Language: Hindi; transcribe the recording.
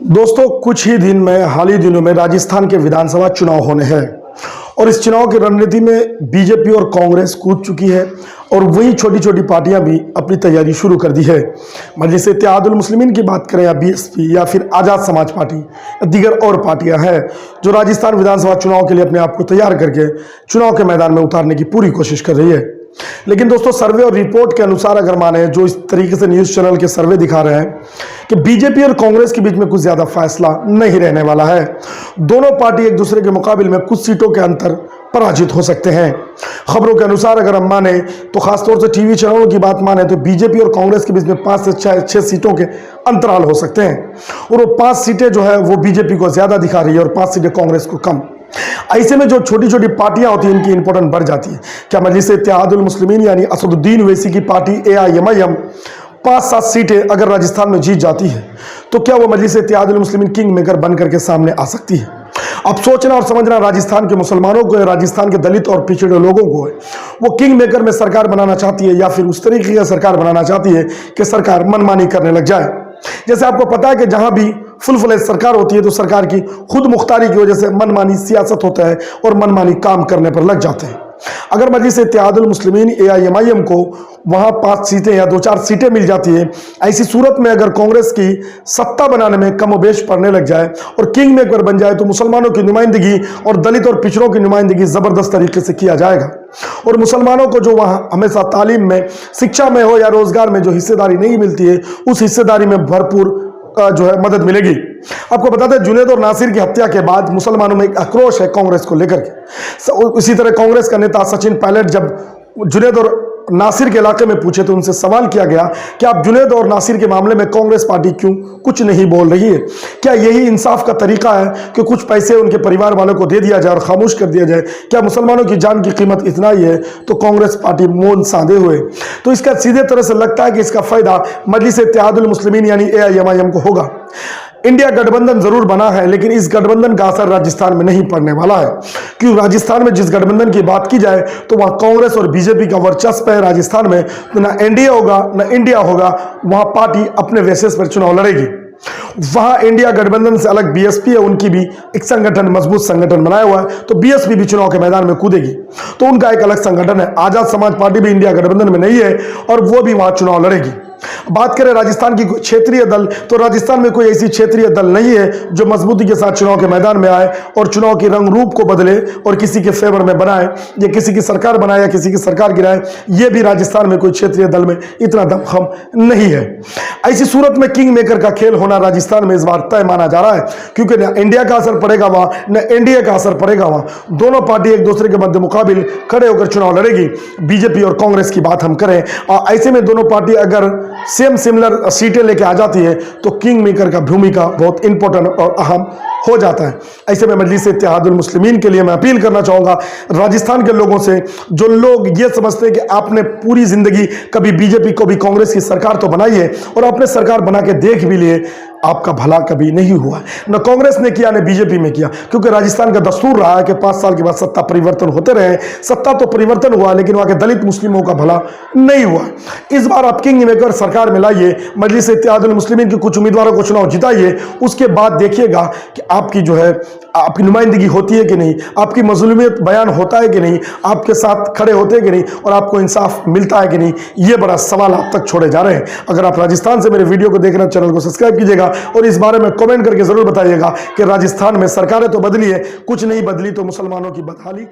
दोस्तों, कुछ ही दिन में हाल ही दिनों में राजस्थान के विधानसभा चुनाव होने हैं और इस चुनाव की रणनीति में बीजेपी और कांग्रेस कूद चुकी है और वही छोटी छोटी पार्टियां भी अपनी तैयारी शुरू कर दी है। मजलिस इत्तेहादुल मुस्लिमीन की बात करें या बीएसपी या फिर आज़ाद समाज पार्टी या दीगर और पार्टियां हैं जो राजस्थान विधानसभा चुनाव के लिए अपने आप को तैयार करके चुनाव के मैदान में उतारने की पूरी कोशिश कर रही है। लेकिन दोस्तों, सर्वे और रिपोर्ट के अनुसार अगर माने, जो इस तरीके से न्यूज़ चैनल के सर्वे दिखा रहे हैं कि बीजेपी और कांग्रेस के बीच में कुछ ज़्यादा फैसला नहीं रहने वाला है। दोनों पार्टी एक दूसरे के मुकाबले में कुछ सीटों के अंतर पराजित हो सकते हैं। खबरों के अनुसार अगर हम माने तो खासतौर से टीवी चैनलों की बात माने तो बीजेपी और कांग्रेस के बीच में 5 से 6 सीटों के अंतराल हो सकते हैं और वो 5 सीटें जो है वो बीजेपी को ज़्यादा दिखा रही है और 5 सीटें कांग्रेस को कम। ऐसे में जो छोटी छोटी पार्टियां होती हैं इनकी इंपॉर्टेंस बढ़ जाती है। क्या मजलिस इत्तेहादुल मुस्लिमीन यानी असदुद्दीन ओवैसी की पार्टी AIMIM 5-7 सीटें अगर राजस्थान में जीत जाती है तो क्या वो मजलिस इत्तेहादुल मुस्लिमीन किंग मेकर बन करके सामने आ सकती है? अब सोचना और समझना राजस्थान के मुसलमानों को है, राजस्थान के दलित और पिछड़े लोगों को है। वो किंग मेकर में सरकार बनाना चाहती है या फिर उस तरीके की सरकार बनाना चाहती है कि सरकार मनमानी करने लग जाए। जैसे आपको पता है कि जहां भी फुल फ्लेज सरकार होती है तो सरकार की खुद मुख्तारी की वजह से मनमानी सियासत होता है और मनमानी काम करने पर लग जाते हैं। अगर मजलिस इत्तेहादुल मुस्लिमीन AIMIM को वहां 5 सीटें या 2-4 सीटें मिल जाती है, ऐसी सूरत में अगर कांग्रेस की सत्ता बनाने में कमोबेश पड़ने लग जाए और किंग मेकर बन जाए तो मुसलमानों की नुमाइंदगी और दलित और पिछड़ों की नुमाइंदगी जबरदस्त तरीके से किया जाएगा और मुसलमानों को जो वहां हमेशा तालीम में, शिक्षा में हो या रोजगार में जो हिस्सेदारी नहीं मिलती है, उस हिस्सेदारी में भरपूर जो है मदद मिलेगी। आपको बताते हैं जुनैद और नासिर की हत्या के बाद मुसलमानों में एक आक्रोश है कांग्रेस को लेकर के। इसी तरह कांग्रेस का नेता सचिन पायलट जब जुनैद और नासिर के इलाके में पूछे तो उनसे सवाल किया गया कि आप जुनैद और नासिर के मामले में कांग्रेस पार्टी क्यों कुछ नहीं बोल रही है? क्या यही इंसाफ का तरीका है कि कुछ पैसे उनके परिवार वालों को दे दिया जाए और खामोश कर दिया जाए? क्या मुसलमानों की जान की कीमत इतना ही है? तो कांग्रेस पार्टी मौन साधे हुए। तो इसका सीधे तरह से लगता है कि इसका फायदा मजलिस इत्तेहादुल मुस्लिमीन यानी AIMIM को होगा। इंडिया गठबंधन जरूर बना है लेकिन इस गठबंधन का असर राजस्थान में नहीं पड़ने वाला है, क्योंकि राजस्थान में जिस गठबंधन की बात की जाए तो वहां कांग्रेस और बीजेपी का वर्चस्व है। राजस्थान में तो ना NDA होगा ना इंडिया होगा, वहां पार्टी अपने बेसिस पर चुनाव लड़ेगी। वहां इंडिया गठबंधन से अलग BSP है, उनकी भी एक संगठन, मजबूत संगठन बनाया हुआ है, तो BSP भी चुनाव के मैदान में कूदेगी, तो उनका एक अलग संगठन है। आजाद समाज पार्टी भी इंडिया गठबंधन में नहीं है और वो भी वहां चुनाव लड़ेगी। बात करें राजस्थान की क्षेत्रीय दल, तो राजस्थान में कोई ऐसी क्षेत्रीय दल नहीं है जो मजबूती के साथ चुनाव के मैदान में आए और चुनाव के रंग रूप को बदले और किसी के फेवर में बनाए या किसी की सरकार बनाए या किसी की सरकार गिराए। ये भी राजस्थान में कोई क्षेत्रीय दल में इतना दमखम नहीं है। ऐसी सूरत में किंग मेकर का खेल होना राजस्थान में इस बार तय माना जा रहा है, क्योंकि न इंडिया का असर पड़ेगा वहां न NDA का असर पड़ेगा वहां। दोनों पार्टी एक दूसरे के मध्य मुकाबिल खड़े होकर चुनाव लड़ेगी। बीजेपी और कांग्रेस की बात हम करें और ऐसे में दोनों पार्टी अगर सिमिलर सीटें लेके आ जाती है तो किंग मेकर का भूमिका बहुत इंपॉर्टेंट और अहम हो जाता है। ऐसे में मजलिस इत्तेहादुल मुस्लिमीन के लिए मैं अपील करना चाहूंगा राजस्थान के लोगों से, जो लोग ये समझते हैं कि आपने पूरी जिंदगी कभी बीजेपी को भी कांग्रेस की सरकार तो बनाई है और आपने सरकार बना के देख भी लिए, आपका भला कभी नहीं हुआ। न कांग्रेस ने किया न बीजेपी में किया, क्योंकि राजस्थान का दस्तूर रहा है कि 5 साल के बाद सत्ता परिवर्तन होते रहे। सत्ता तो परिवर्तन हुआ लेकिन वहां के दलित मुस्लिमों का भला नहीं हुआ। इस बार आप किंग मेकर सरकार में लाइए, मजलिस इत्तेहादुल मुस्लिमीन के कुछ उम्मीदवारों को चुनाव जिताइए, उसके बाद देखिएगा कि आपकी जो है आपकी नुमाइंदगी होती है कि नहीं, आपकी मजलूमियत बयान होता है कि नहीं, आपके साथ खड़े होते हैं कि नहीं और आपको इंसाफ मिलता है कि नहीं। ये बड़ा सवाल आप तक छोड़े जा रहे हैं। अगर आप राजस्थान से मेरे वीडियो को देख रहे हैं, चैनल को सब्सक्राइब कीजिएगा और इस बारे में कमेंट करके जरूर बताइएगा कि राजस्थान में सरकारें तो बदली है, कुछ नहीं बदली तो मुसलमानों की बदहाली